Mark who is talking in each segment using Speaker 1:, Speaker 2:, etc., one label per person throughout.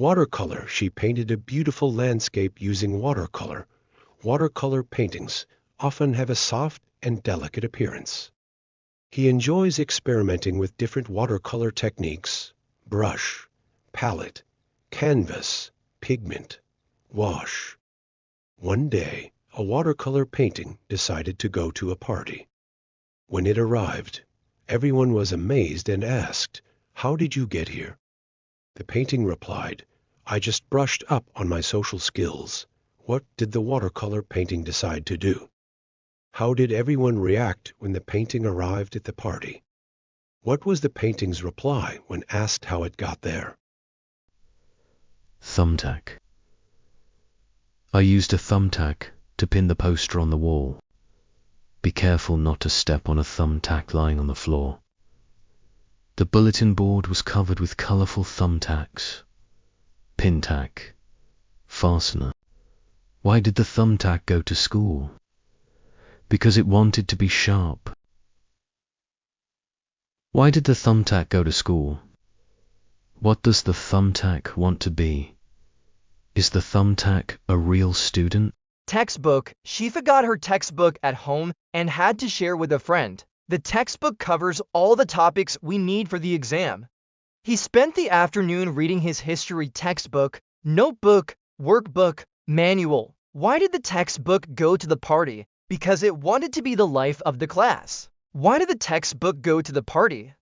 Speaker 1: Watercolor, she painted a beautiful landscape using watercolor. Watercolor paintings often have a soft and delicate appearance. He enjoys experimenting with different watercolor techniques: brush, palette, canvas, pigment, wash. One day, a watercolor painting decided to go to a party. When it arrived, everyone was amazed and asked, "How did you get here?" The painting replied, "I just brushed up on my social skills." What did the watercolor painting decide to do? How did everyone react when the painting arrived at the party? What was the painting's reply when asked how it got there?
Speaker 2: Thumbtack. I used a thumbtack to pin the poster on the wall. Be careful not to step on a thumbtack lying on the floor. The bulletin board was covered with colorful thumbtacks. Pin tack. Fastener. Why did the thumbtack go to school? Because it wanted to be sharp. Why did the thumbtack go to school? What does the thumbtack want to be? Is the thumbtack a real student?
Speaker 3: Textbook. She forgot her textbook at home and had to share with a friend. The textbook covers all the topics we need for the exam. He spent the afternoon reading his history textbook, notebook, workbook, manual. Why did the textbook go to the party? Because it wanted to be the life of the class. Why did the textbook go to the party?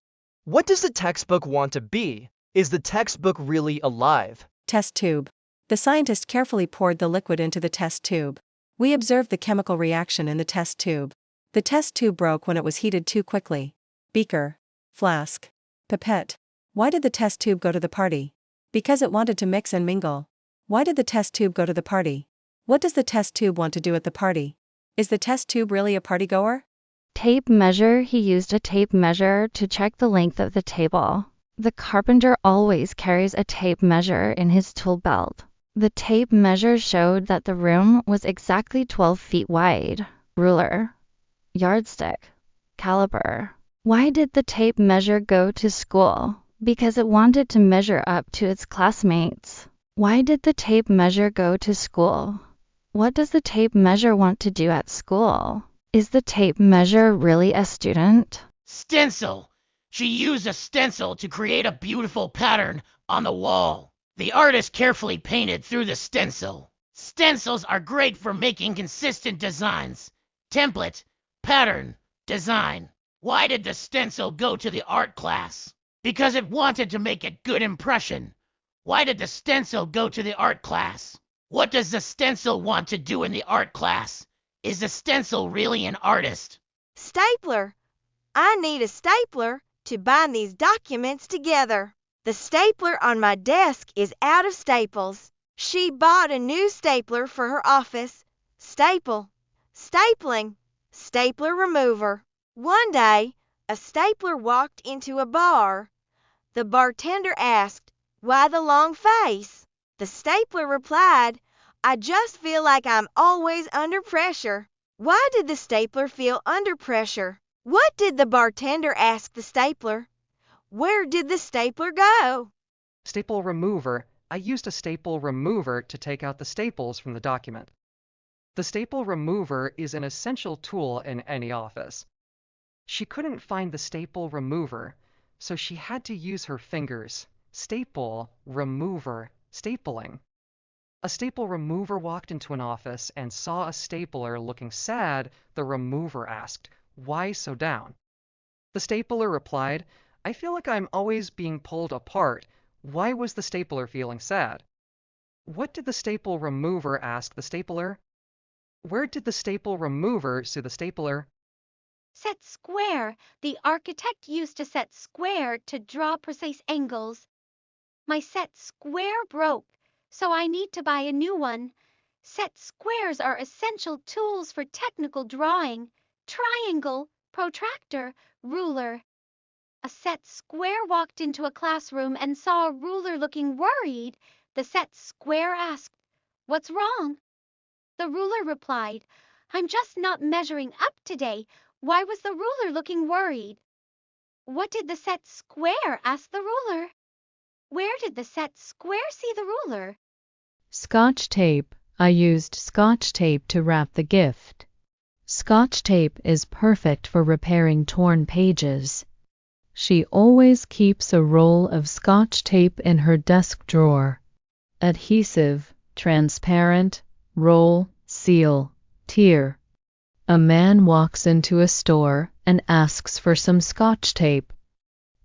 Speaker 3: What does the textbook want to be? Is the textbook really alive?
Speaker 4: Test tube. The scientist carefully poured the liquid into the test tube. We observed the chemical reaction in the test tube. The test tube broke when it was heated too quickly. Beaker. Flask. Pipette. Why did the test tube go to the party? Because it wanted to mix and mingle. Why did the test tube go to the party? What does the test tube want to do at the party? Is the test tube really a partygoer?
Speaker 5: Tape measure. He used a tape measure to check the length of the table. The carpenter always carries a tape measure in his tool belt. The tape measure showed that the room was exactly 12 feet wide. Ruler. Yardstick. Caliper. Why did the tape measure go to school? Because it wanted to measure up to its classmates. Why did the tape measure go to school? What does the tape measure want to do at school? Is the tape measure really a student?
Speaker 6: Stencil. She used a stencil to create a beautiful pattern on the wall. The artist carefully painted through the stencil. Stencils are great for making consistent designs. Template, pattern, design. Why did the stencil go to the art class? Because it wanted to make a good impression. Why did the stencil go to the art class? What does the stencil want to do in the art class? Is the stencil really an artist?
Speaker 7: Stapler. I need a stapler to bind these documents together. The stapler on my desk is out of staples. She bought a new stapler for her office. Staple. Stapling. Stapler remover. One day, a stapler walked into a bar. The bartender asked, "Why the long face?" The stapler replied, "I just feel like I'm always under pressure." Why did the stapler feel under pressure? What did the bartender ask the stapler? Where did the stapler go?
Speaker 8: Staple remover. I used a staple remover to take out the staples from the document. The staple remover is an essential tool in any office. She couldn't find the staple remover, so she had to use her fingers. Staple, remover, stapling. A staple remover walked into an office and saw a stapler looking sad. The remover asked, "Why so down?" The stapler replied, "I feel like I'm always being pulled apart." Why was the stapler feeling sad? What did the staple remover ask the stapler? Where did the staple remover see the stapler?
Speaker 9: Set square. The architect used to set square to draw precise angles. My set square broke, so I need to buy a new one. Set squares are essential tools for technical drawing. Triangle, protractor, ruler. A set square walked into a classroom and saw a ruler looking worried. The set square asked, "What's wrong?" The ruler replied, "I'm just not measuring up today." Why was the ruler looking worried? What did the set square ask the ruler? Where did the set square see the ruler?
Speaker 5: Scotch tape. I used Scotch tape to wrap the gift. Scotch tape is perfect for repairing torn pages. She always keeps a roll of Scotch tape in her desk drawer. Adhesive, transparent, roll, seal, tear. A man walks into a store and asks for some Scotch tape.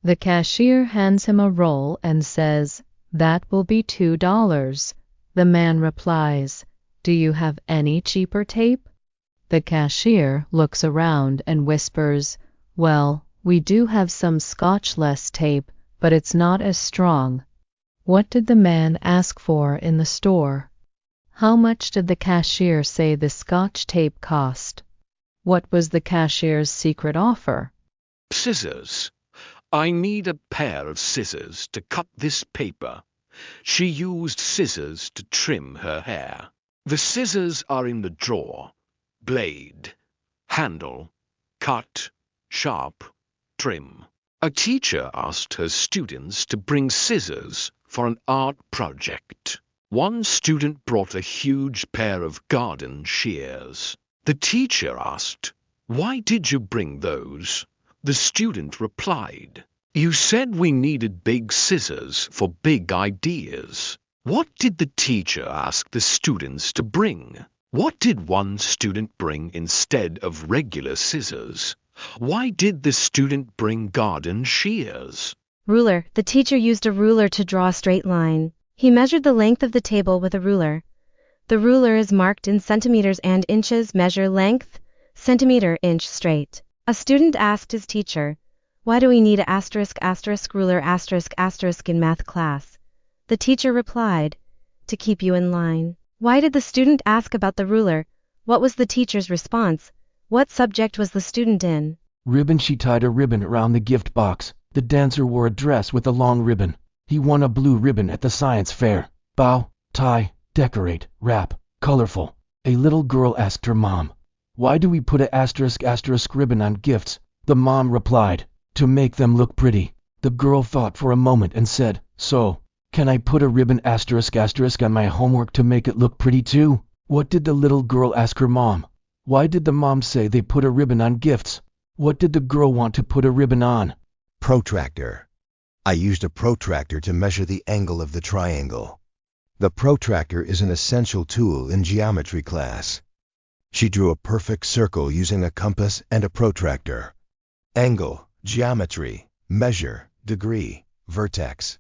Speaker 5: The cashier hands him a roll and says, "That will be $2. The man replies, "Do you have any cheaper tape?" The cashier looks around and whispers, "Well, we do have some Scotch-less tape, but it's not as strong." What did the man ask for in the store? How much did the cashier say the Scotch tape cost? What was the cashier's secret offer?
Speaker 10: Scissors. I need a pair of scissors to cut this paper. She used scissors to trim her hair. The scissors are in the drawer. Blade, handle, cut, sharp, trim. A teacher asked her students to bring scissors for an art project. One student brought a huge pair of garden shears. The teacher asked, "Why did you bring those?" The student replied, "You said we needed big scissors for big ideas." What did the teacher ask the students to bring? What did one student bring instead of regular scissors? Why did the student bring garden shears?
Speaker 11: Ruler. The teacher used a ruler to draw a straight line. He measured the length of the table with a ruler. The ruler is marked in centimeters and inches. Measure length, centimeter, inch, straight. A student asked his teacher, "Why do we need a ruler in math class?" The teacher replied, "To keep you in line." Why did the student ask about the ruler? What was the teacher's response? What subject was the student in?
Speaker 12: Ribbon. She tied a ribbon around the gift box. The dancer wore a dress with a long ribbon. He won a blue ribbon at the science fair. Bow, tie, decorate, wrap, colorful. A little girl asked her mom, "Why do we put a *** ribbon on gifts?" The mom replied, "To make them look pretty." The girl thought for a moment and said, "So, can I put a ribbon *** on my homework to make it look pretty too?" What did the little girl ask her mom? Why did the mom say they put a ribbon on gifts? What did the girl want to put a ribbon on?
Speaker 13: Protractor. I used a protractor to measure the angle of the triangle. The protractor is an essential tool in geometry class. She drew a perfect circle using a compass and a protractor. Angle, geometry, measure, degree, vertex.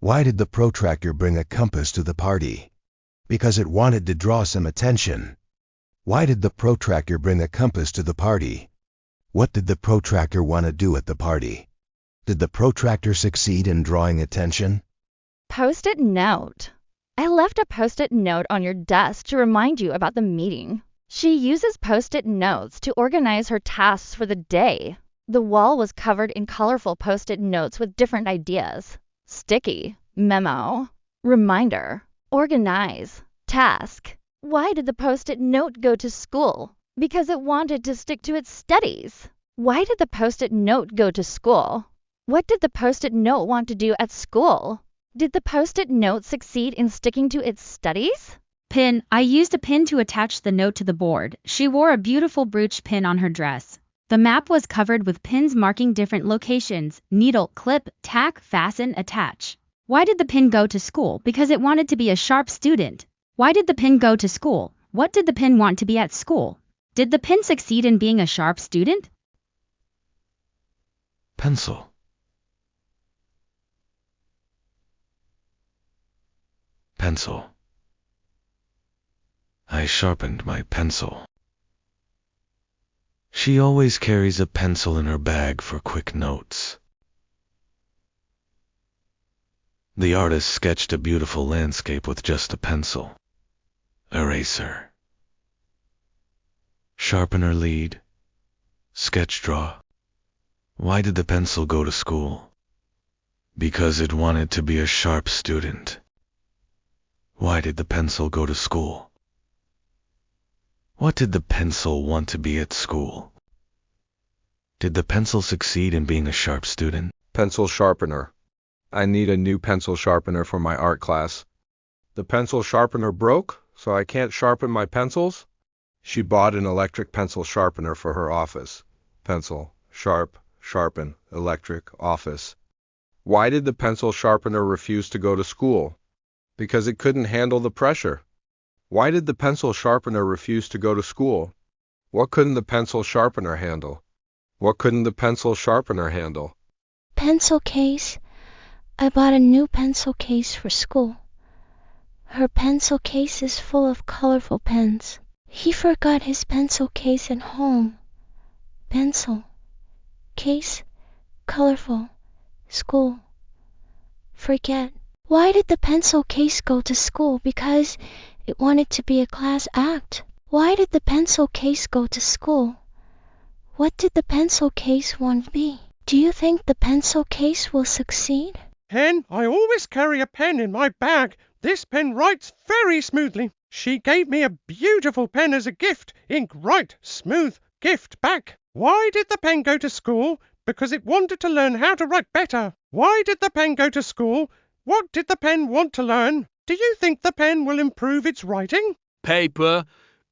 Speaker 13: Why did the protractor bring a compass to the party? Because it wanted to draw some attention. Why did the protractor bring a compass to the party? What did the protractor want to do at the party? Did the protractor succeed in drawing attention?
Speaker 5: Post-it note. I left a post-it note on your desk to remind you about the meeting. She uses post-it notes to organize her tasks for the day. The wall was covered in colorful post-it notes with different ideas. Sticky, memo, reminder, organize, task. Why did the post-it note go to school? Because it wanted to stick to its studies. Why did the post-it note go to school? What did the post-it note want to do at school? Did the post-it note succeed in sticking to its studies?
Speaker 14: Pin. I used a pin to attach the note to the board. She wore a beautiful brooch pin on her dress. The map was covered with pins marking different locations: needle, clip, tack, fasten, attach. Why did the pin go to school? Because it wanted to be a sharp student. Why did the pin go to school? What did the pin want to be at school? Did the pin succeed in being a sharp student?
Speaker 2: Pencil. Pencil. I sharpened my pencil. She always carries a pencil in her bag for quick notes. The artist sketched a beautiful landscape with just a pencil. Eraser. Sharpener lead. Sketch draw. Why did the pencil go to school? Because it wanted to be a sharp student. Why did the pencil go to school? What did the pencil want to be at school? Did the pencil succeed in being a sharp student?
Speaker 15: Pencil sharpener. I need a new pencil sharpener for my art class. The pencil sharpener broke, so I can't sharpen my pencils. She bought an electric pencil sharpener for her office. Pencil, sharp, sharpen, electric, office. Why did the pencil sharpener refuse to go to school? Because it couldn't handle the pressure. Why did the pencil sharpener refuse to go to school? What couldn't the pencil sharpener handle? What couldn't the pencil sharpener handle?
Speaker 16: Pencil case. I bought a new pencil case for school. Her pencil case is full of colorful pens. He forgot his pencil case at home. Pencil, case, colorful, school. Forget. Why did the pencil case go to school? Because it wanted to be a class act. Why did the pencil case go to school? What did the pencil case want to be? Do you think the pencil case will succeed?
Speaker 17: Pen, I always carry a pen in my bag. This pen writes very smoothly. She gave me a beautiful pen as a gift. Ink right, smooth, gift back. Why did the pen go to school? Because it wanted to learn how to write better. Why did the pen go to school? What did the pen want to learn? Do you think the pen will improve its writing?
Speaker 18: Paper.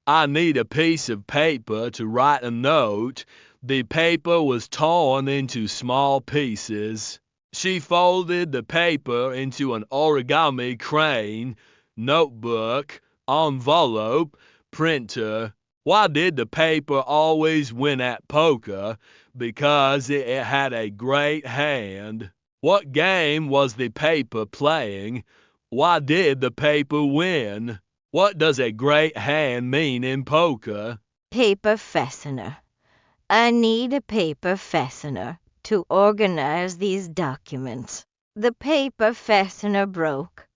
Speaker 18: I need a piece of paper to write a note. The paper was torn into small pieces. She folded the paper into an origami crane, notebook, envelope, printer. Why did the paper always win at poker? Because it had a great hand. What game was the paper playing? Why did the paper win? What does a great hand mean in poker?
Speaker 7: Paper fastener. I need a paper fastener to organize these documents. The paper fastener broke,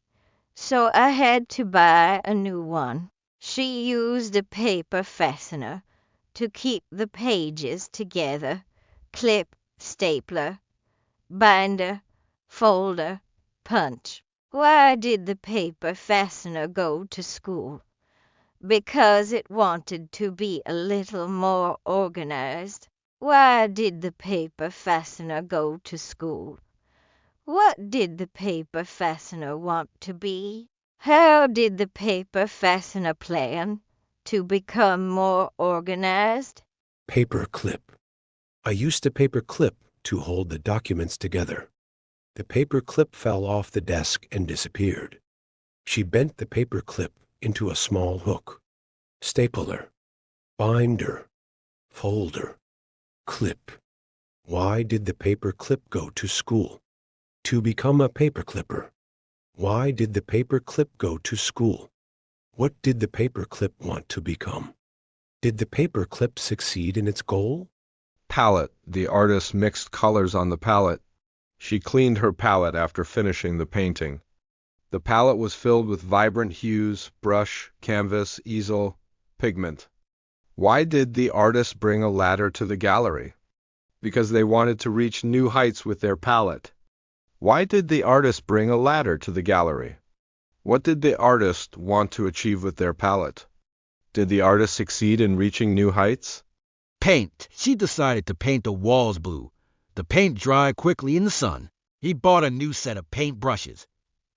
Speaker 7: so I had to buy a new one. She used a paper fastener to keep the pages together. Clip, stapler, binder, folder, punch. Why did the paper fastener go to school? Because it wanted to be a little more organized. Why did the paper fastener go to school? What did the paper fastener want to be? How did the paper fastener plan to become more organized?
Speaker 1: Paper clip. I used a paper clip to hold the documents together. The paper clip fell off the desk and disappeared. She bent the paper clip into a small hook. Stapler, binder, folder, clip. Why did the paper clip go to school? To become a paper clipper. Why did the paper clip go to school? What did the paper clip want to become? Did the paper clip succeed in its goal?
Speaker 15: Palette. The artist mixed colors on the palette. She cleaned her palette after finishing the painting. The palette was filled with vibrant hues, brush, canvas, easel, pigment. Why did the artist bring a ladder to the gallery? Because they wanted to reach new heights with their palette. Why did the artist bring a ladder to the gallery? What did the artist want to achieve with their palette? Did the artist succeed in reaching new heights?
Speaker 19: Paint. She decided to paint the walls blue. The paint dried quickly in the sun. He bought a new set of paint brushes.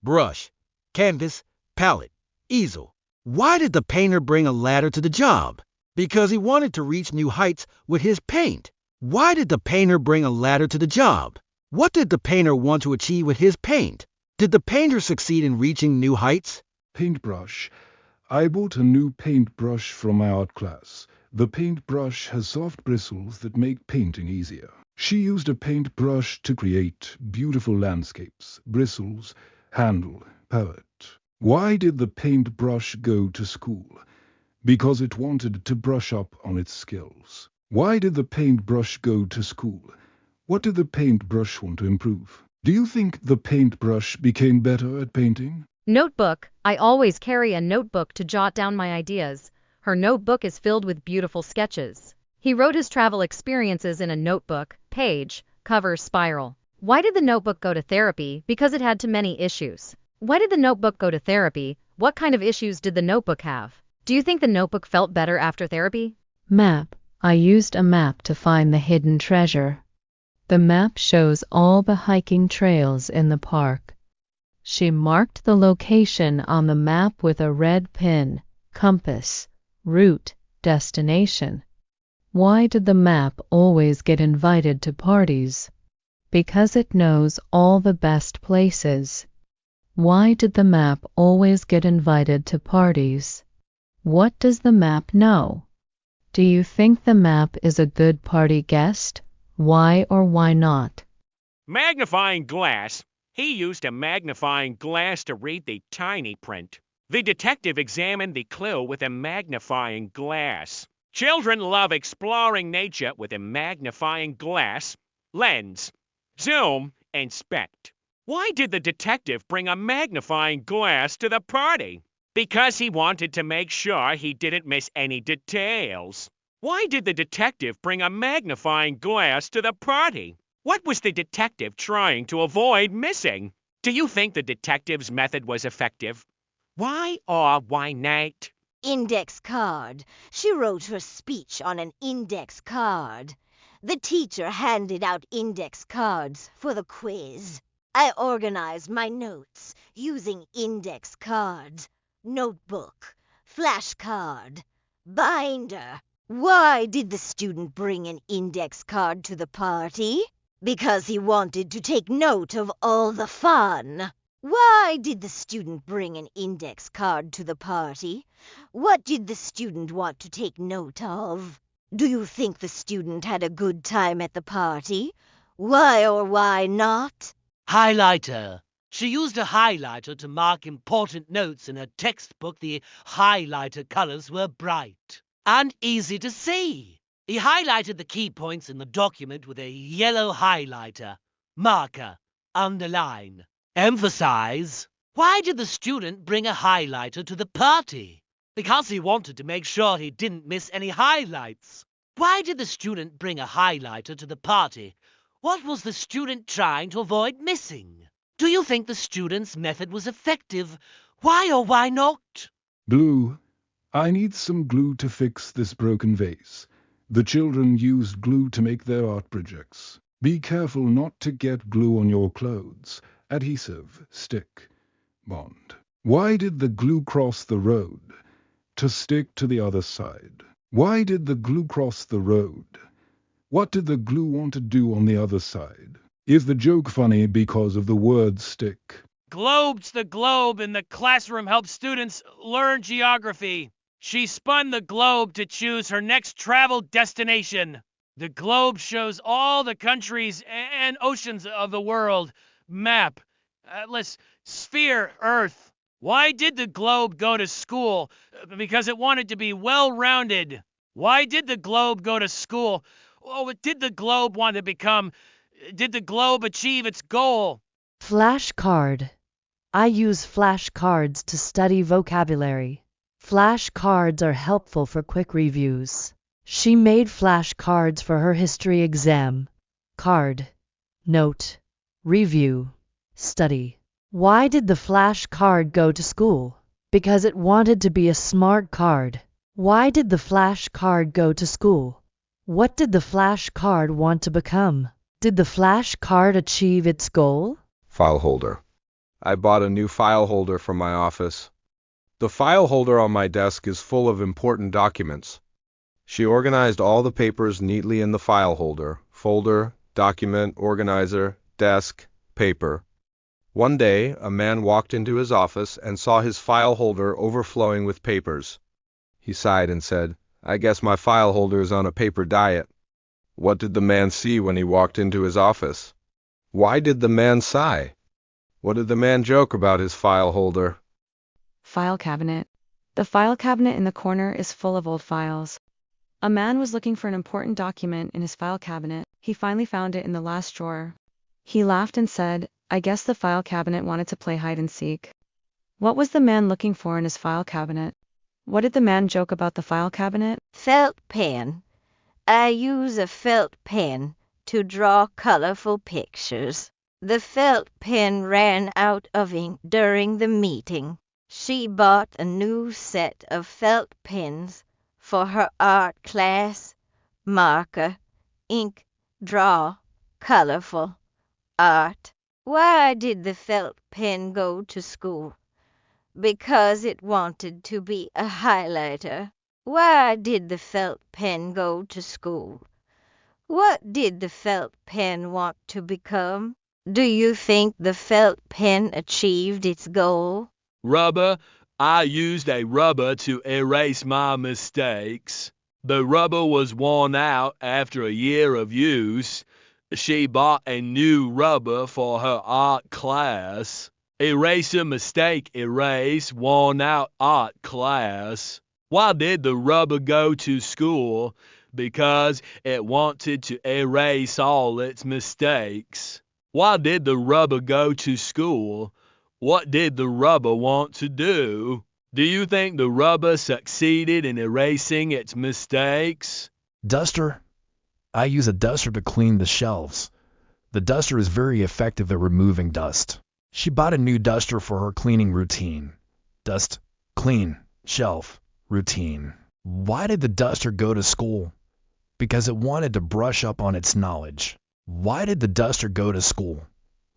Speaker 19: Brush, canvas, palette, easel. Why did the painter bring a ladder to the job? Because he wanted to reach new heights with his paint. Why did the painter bring a ladder to the job? What did the painter want to achieve with his paint? Did the painter succeed in reaching new heights?
Speaker 20: Paintbrush. I bought a new paintbrush from my art class. The paintbrush has soft bristles that make painting easier. She used a paintbrush to create beautiful landscapes, bristles, handle, palette. Why did the paintbrush go to school? Because it wanted to brush up on its skills. Why did the paintbrush go to school? What did the paintbrush want to improve? Do you think the paintbrush became better at painting?
Speaker 21: Notebook. I always carry a notebook to jot down my ideas. Her notebook is filled with beautiful sketches. He wrote his travel experiences in a notebook, page, cover, spiral. Why did the notebook go to therapy? Because it had too many issues. Why did the notebook go to therapy? What kind of issues did the notebook have? Do you think the notebook felt better after therapy?
Speaker 22: Map. I used a map to find the hidden treasure.
Speaker 3: The map shows all the hiking trails in the park. She marked the location on the map with a red pin, compass, route, destination. Why did the map always get invited to parties? Because it knows all the best places. Why did the map always get invited to parties? What does the map know? Do you think the map is a good party guest? Why or why not?
Speaker 22: Magnifying glass. He used a magnifying glass to read the tiny print. The detective examined the clue with a magnifying glass. Children love exploring nature with a magnifying glass, lens, zoom, and spect. Why did the detective bring a magnifying glass to the party? Because he wanted to make sure he didn't miss any details. Why did the detective bring a magnifying glass to the party? What was the detective trying to avoid missing? Do you think the detective's method was effective? Why or why not?
Speaker 7: Index card. She wrote her speech on an index card. The teacher handed out index cards for the quiz. I organized my notes using index cards, notebook, flashcard, binder. Why did the student bring an index card to the party? Because he wanted to take note of all the fun. Why did the student bring an index card to the party? What did the student want to take note of? Do you think the student had a good time at the party? Why or why not?
Speaker 23: Highlighter. She used a highlighter to mark important notes in her textbook. The highlighter colors were bright and easy to see. He highlighted the key points in the document with a yellow highlighter. Marker. Underline. Emphasize. Why did the student bring a highlighter to the party? Because he wanted to make sure he didn't miss any highlights. Why did the student bring a highlighter to the party? What was the student trying to avoid missing? Do you think the student's method was effective? Why or why not?
Speaker 20: Glue. I need some glue to fix this broken vase. The children used glue to make their art projects. Be careful not to get glue on your clothes. Adhesive, stick, bond. Why did the glue cross the road? To stick to the other side. Why did the glue cross the road? What did the glue want to do on the other side? Is the joke funny because of the word stick?
Speaker 22: Globes the globe in the classroom helps students learn geography. She spun the globe to choose her next travel destination. The globe shows all the countries and oceans of the world. Map. Atlas. Sphere. Earth. Why did the globe go to school? Because it wanted to be well-rounded. Why did the globe go to school? Oh, did the globe want to become... Did the globe achieve its goal?
Speaker 3: Flashcard. I use flashcards to study vocabulary. Flashcards are helpful for quick reviews. She made flashcards for her history exam. Card. Note. Review. Study. Why did the flashcard go to school? Because it wanted to be a smart card. Why did the flashcard go to school? What did the flashcard want to become? Did the flashcard achieve its goal?
Speaker 15: File holder. I bought a new file holder for my office. The file holder on my desk is full of important documents. She organized all the papers neatly in the file holder. Folder, document, organizer, desk, paper. One day, a man walked into his office and saw his file holder overflowing with papers. He sighed and said, "I guess my file holder is on a paper diet." What did the man see when he walked into his office? Why did the man sigh? What did the man joke about his file holder?
Speaker 24: File cabinet. The file cabinet in the corner is full of old files. A man was looking for an important document in his file cabinet. He finally found it in the last drawer. He laughed and said, "I guess the file cabinet wanted to play hide and seek." What was the man looking for in his file cabinet? What did the man joke about the file cabinet?
Speaker 7: Felt pen. I use a felt pen to draw colorful pictures. The felt pen ran out of ink during the meeting. She bought a new set of felt pens for her art class. Marker, ink, draw, colorful, art. Why did the felt pen go to school? Because it wanted to be a highlighter. Why did the felt pen go to school? What did the felt pen want to become? Do you think the felt pen achieved its goal?
Speaker 18: Rubber. I used a rubber to erase my mistakes. The rubber was worn out after a year of use. She bought a new rubber for her art class. Eraser mistake erase worn out art class. Why did the rubber go to school? Because it wanted to erase all its mistakes. Why did the rubber go to school? What did the rubber want to do? Do you think the rubber succeeded in erasing its mistakes?
Speaker 12: Duster. I use a duster to clean the shelves. The duster is very effective at removing dust. She bought a new duster for her cleaning routine. Dust, clean, shelf, routine. Why did the duster go to school? Because it wanted to brush up on its knowledge. Why did the duster go to school?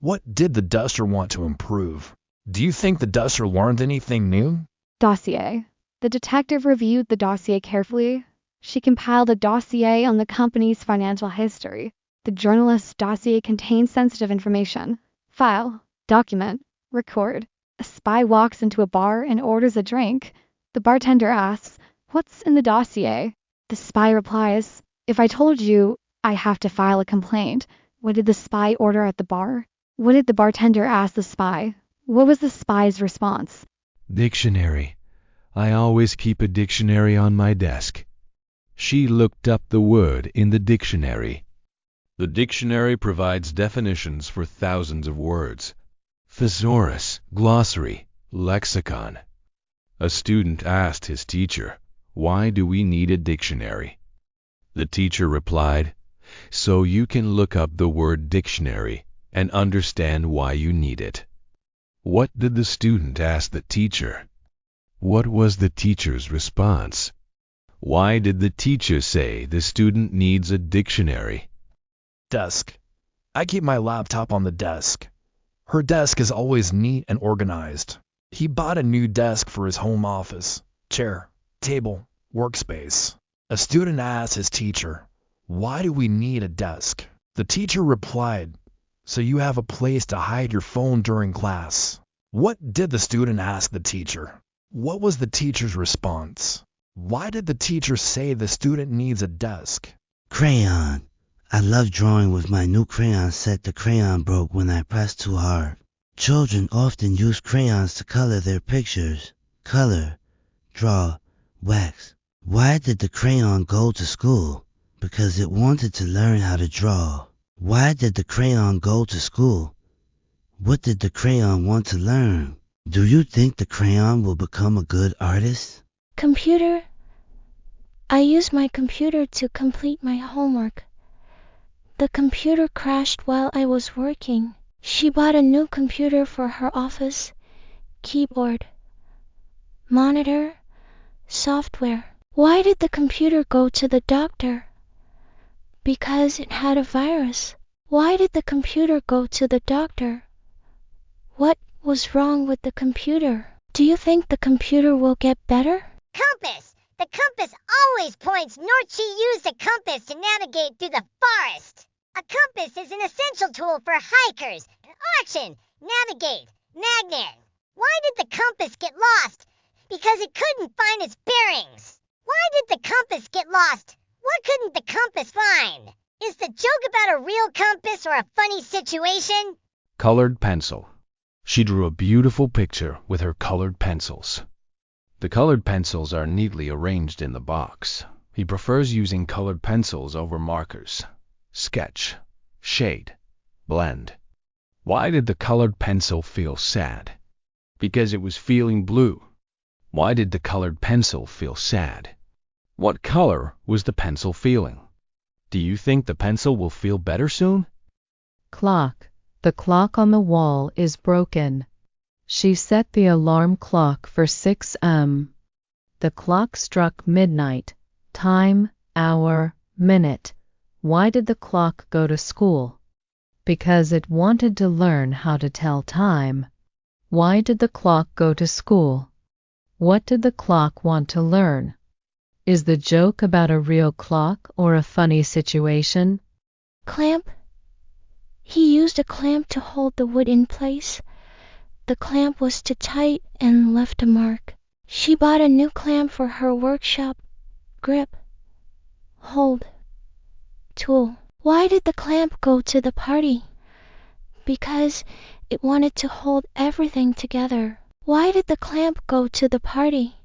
Speaker 12: What did the duster want to improve? Do you think the duster learned anything new?
Speaker 4: Dossier. The detective reviewed the dossier carefully. She compiled a dossier on the company's financial history. The journalist's dossier contains sensitive information. File, document, record. A spy walks into a bar and orders a drink. The bartender asks, "What's in the dossier?" The spy replies, "If I told you, I have to file a complaint." What did the spy order at the bar? What did the bartender ask the spy? What was the spy's response?
Speaker 6: Dictionary. I always keep a dictionary on my desk. She looked up the word in the dictionary. The dictionary provides definitions for thousands of words. Thesaurus, glossary, lexicon. A student asked his teacher, "Why do we need a dictionary?" The teacher replied, "So you can look up the word dictionary and understand why you need it." What did the student ask the teacher? What was the teacher's response? Why did the teacher say the student needs a dictionary?
Speaker 12: Desk. I keep my laptop on the desk. Her desk is always neat and organized. He bought a new desk for his home office. Chair, table, workspace. A student asked his teacher, "Why do we need a desk?" The teacher replied, "So you have a place to hide your phone during class." What did the student ask the teacher? What was the teacher's response? Why did the teacher say the student needs a desk?
Speaker 8: Crayon. I love drawing with my new crayon set. The crayon broke when I pressed too hard. Children often use crayons to color their pictures. Color, draw, wax. Why did the crayon go to school? Because it wanted to learn how to draw. Why did the crayon go to school? What did the crayon want to learn? Do you think the crayon will become a good artist?
Speaker 16: Computer. I use my computer to complete my homework. The computer crashed while I was working. She bought a new computer for her office. Keyboard, monitor, software. Why did the computer go to the doctor? Because it had a virus. Why did the computer go to the doctor? What was wrong with the computer? Do you think the computer will get better?
Speaker 9: Compass! The compass always points north. She used a compass to navigate through the forest. A compass is an essential tool for hikers. Action! Navigate! Magnet! Why did the compass get lost? Because it couldn't find its bearings. Why did the compass get lost? What couldn't the compass find? Is the joke about a real compass or a funny situation?
Speaker 2: Colored pencil. She drew a beautiful picture with her colored pencils. The colored pencils are neatly arranged in the box. He prefers using colored pencils over markers. Sketch, shade, blend. Why did the colored pencil feel sad? Because it was feeling blue. Why did the colored pencil feel sad? What color was the pencil feeling? Do you think the pencil will feel better soon?
Speaker 3: Clock. The clock on the wall is broken. She set the alarm clock for 6 a.m. The clock struck midnight. Time, hour, minute. Why did the clock go to school? Because it wanted to learn how to tell time. Why did the clock go to school? What did the clock want to learn? Is the joke about a real clock or a funny situation?
Speaker 16: Clamp. He used a clamp to hold the wood in place. The clamp was too tight and left a mark. She bought a new clamp for her workshop. Grip. Hold. Tool. Why did the clamp go to the party? Because it wanted to hold everything together. Why did the clamp go to the party?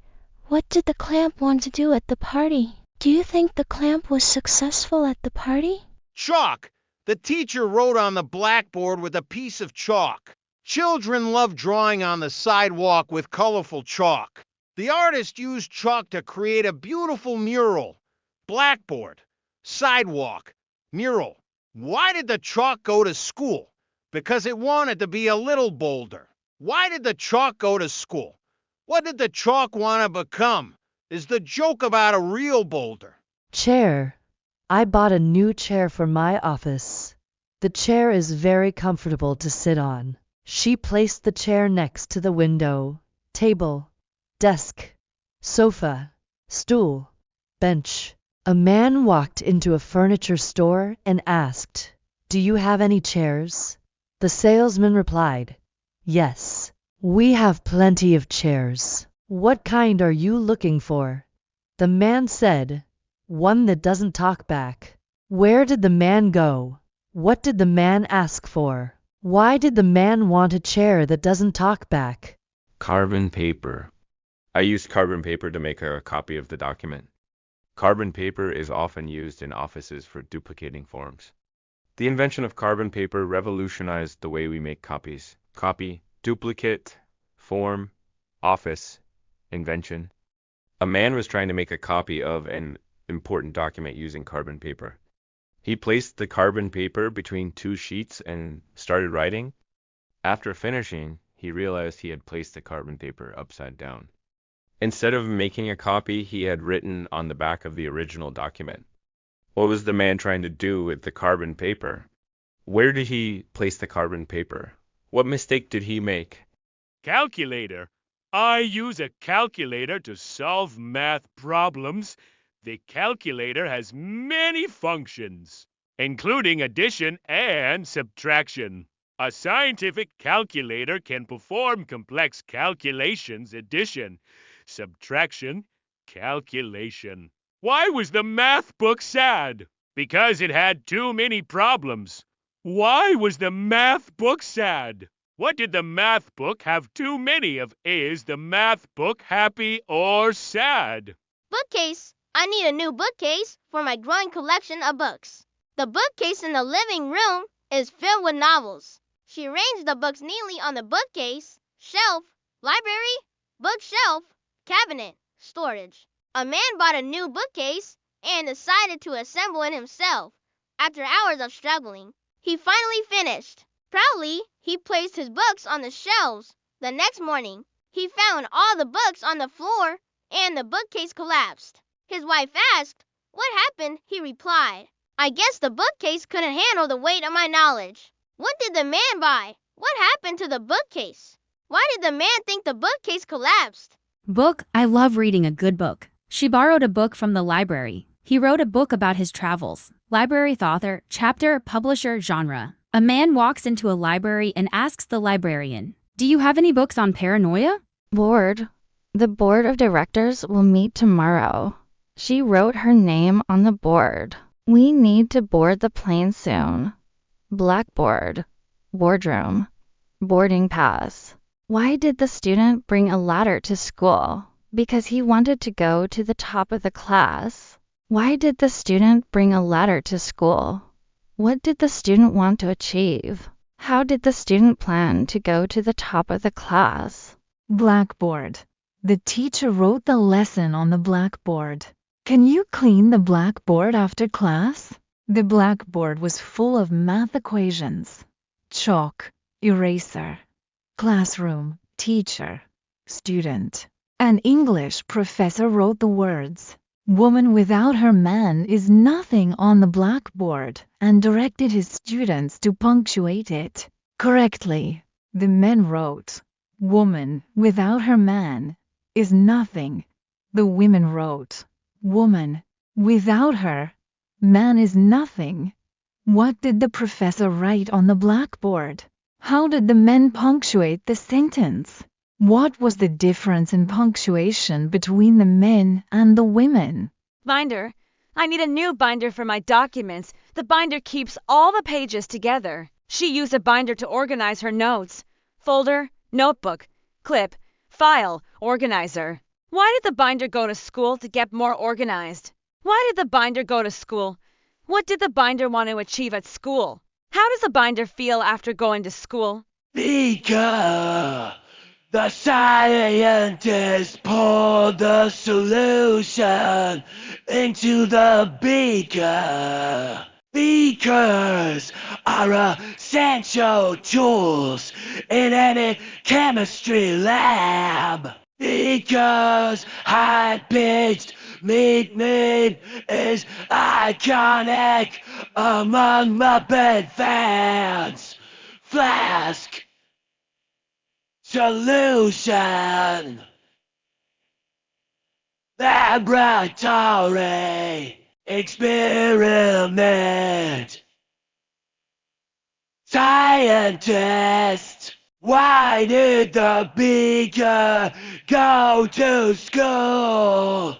Speaker 16: What did the clamp want to do at the party? Do you think the clamp was successful at the party?
Speaker 5: Chalk. The teacher wrote on the blackboard with a piece of chalk. Children love drawing on the sidewalk with colorful chalk. The artist used chalk to create a beautiful mural. Blackboard, sidewalk, mural. Why did the chalk go to school? Because it wanted to be a little bolder. Why did the chalk go to school? What did the chalk want to become? Is the joke about a real boulder?
Speaker 10: Chair. I bought a new chair for my office. The chair is very comfortable to sit on. She placed the chair next to the window, table, desk, sofa, stool, bench. A man walked into a furniture store and asked, "Do you have any chairs?" The salesman replied, "Yes, we have plenty of chairs. What kind are you looking for?" The man said, "One that doesn't talk back." Where did the man go? What did the man ask for? Why did the man want a chair that doesn't talk back?
Speaker 11: Carbon paper. I used carbon paper to make a copy of the document. Carbon paper is often used in offices for duplicating forms. The invention of carbon paper revolutionized the way we make copies. Copy, duplicate, form, office, invention. A man was trying to make a copy of an important document using carbon paper. He placed the carbon paper between two sheets and started writing. After finishing, he realized he had placed the carbon paper upside down. Instead of making a copy, he had written on the back of the original document. What was the man trying to do with the carbon paper? Where did he place the carbon paper? What mistake did he make?
Speaker 22: Calculator. I use a calculator to solve math problems. The calculator has many functions, including addition and subtraction. A scientific calculator can perform complex calculations, addition, subtraction, calculation. Why was the math book sad? Because it had too many problems. Why was the math book sad? What did the math book have too many of? Is the math book happy or sad?
Speaker 13: Bookcase. I need a new bookcase for my growing collection of books. The bookcase in the living room is filled with novels. She arranged the books neatly on the bookcase, shelf, library, bookshelf, cabinet, storage. A man bought a new bookcase and decided to assemble it himself. After hours of struggling, he finally finished. Proudly, he placed his books on the shelves. The next morning, he found all the books on the floor and the bookcase collapsed. His wife asked, "What happened?" He replied, "I guess the bookcase couldn't handle the weight of my knowledge." What did the man buy? What happened to the bookcase? Why did the man think the bookcase collapsed?
Speaker 14: Book. I love reading a good book. She borrowed a book from the library. He wrote a book about his travels. Library, author, chapter, publisher, genre. A man walks into a library and asks the librarian, "Do you have any books on paranoia?"
Speaker 4: Board. The board of directors will meet tomorrow. She wrote her name on the board. We need to board the plane soon. Blackboard. Boardroom. Boarding pass. Why did the student bring a ladder to school? Because he wanted to go to the top of the class. Why did the student bring a ladder to school? What did the student want to achieve? How did the student plan to go to the top of the class?
Speaker 25: Blackboard. The teacher wrote the lesson on the blackboard. Can you clean the blackboard after class? The blackboard was full of math equations. Chalk, eraser. Classroom, teacher, student. An English professor wrote the words. Woman without her man is nothing on the blackboard and directed his students to punctuate it correctly. The men wrote, woman without her man is nothing. The women wrote, woman without her man is nothing. What did the professor write on the blackboard? How did the men punctuate the sentence? What was the difference in punctuation between the men and the women?
Speaker 1: Binder. I need a new binder for my documents. The binder keeps all the pages together. She used a binder to organize her notes. Folder, notebook, clip, file, organizer. Why did the binder go to school to get more organized? Why did the binder go to school? What did the binder want to achieve at school? How does the binder feel after going to school?
Speaker 17: Because the scientist poured the solution into the beaker. Beakers are essential tools in any chemistry lab. Because high-pitched meat is iconic among Muppet fans. Flask solution. Laboratory experiment. Scientist. Why did the beaker go to school?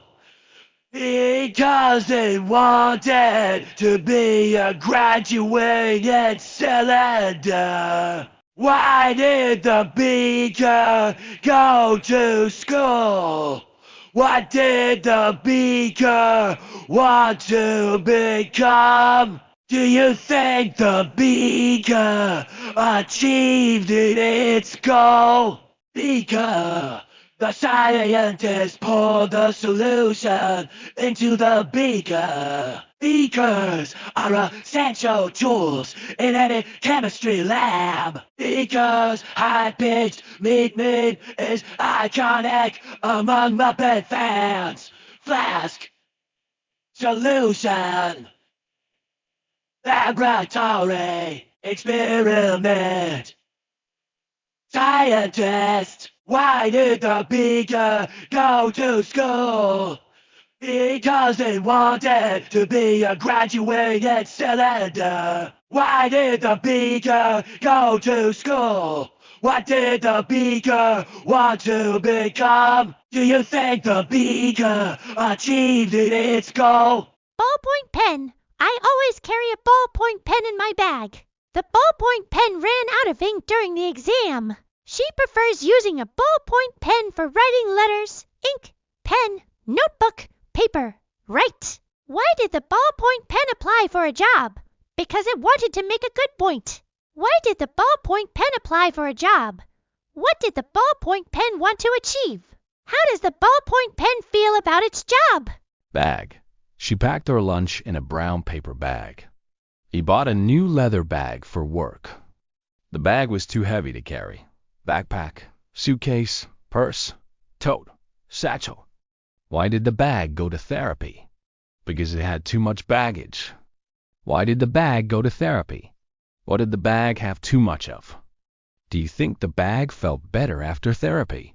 Speaker 17: Because they wanted to be a graduated cylinder. Why did the beaker go to school? What did the beaker want to become? Do you think the beaker achieved its goal? Beaker. The scientist poured the solution into the beaker. Beakers are essential tools in any chemistry lab. Because high-pitched meat is iconic among Muppet fans. Flask solution. Laboratory experiment. Scientist. Why did the beaker go to school? Because they wanted to be a graduated cylinder. Why did the beaker go to school? What did the beaker want to become? Do you think the beaker achieved its goal?
Speaker 19: Ballpoint pen. I always carry a ballpoint pen in my bag. The ballpoint pen ran out of ink during the exam. She prefers using a ballpoint pen for writing letters, ink, pen, notebook, paper. Right. Why did the ballpoint pen apply for a job? Because it wanted to make a good point. Why did the ballpoint pen apply for a job? What did the ballpoint pen want to achieve? How does the ballpoint pen feel about its job?
Speaker 6: Bag. She packed her lunch in a brown paper bag. He bought a new leather bag for work. The bag was too heavy to carry. Backpack, suitcase, purse, tote, satchel. Why did the bag go to therapy? Because it had too much baggage. Why did the bag go to therapy? What did the bag have too much of? Do you think the bag felt better after therapy?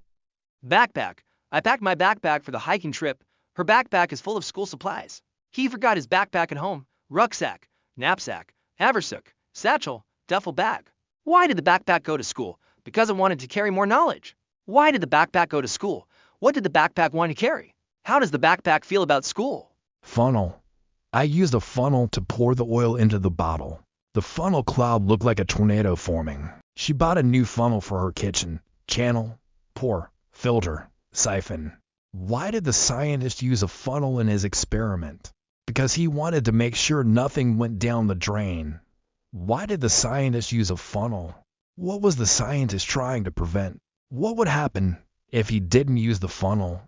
Speaker 21: Backpack. I packed my backpack for the hiking trip. Her backpack is full of school supplies. He forgot his backpack at home. Rucksack, knapsack, haversack, satchel, duffel bag. Why did the backpack go to school? Because it wanted to carry more knowledge. Why did the backpack go to school? What did the backpack want to carry? How does the backpack feel about school?
Speaker 12: Funnel. I used a funnel to pour the oil into the bottle. The funnel cloud looked like a tornado forming. She bought a new funnel for her kitchen. Channel, pour, filter, siphon. Why did the scientist use a funnel in his experiment? Because he wanted to make sure nothing went down the drain. Why did the scientist use a funnel? What was the scientist trying to prevent? What would happen if he didn't use the funnel?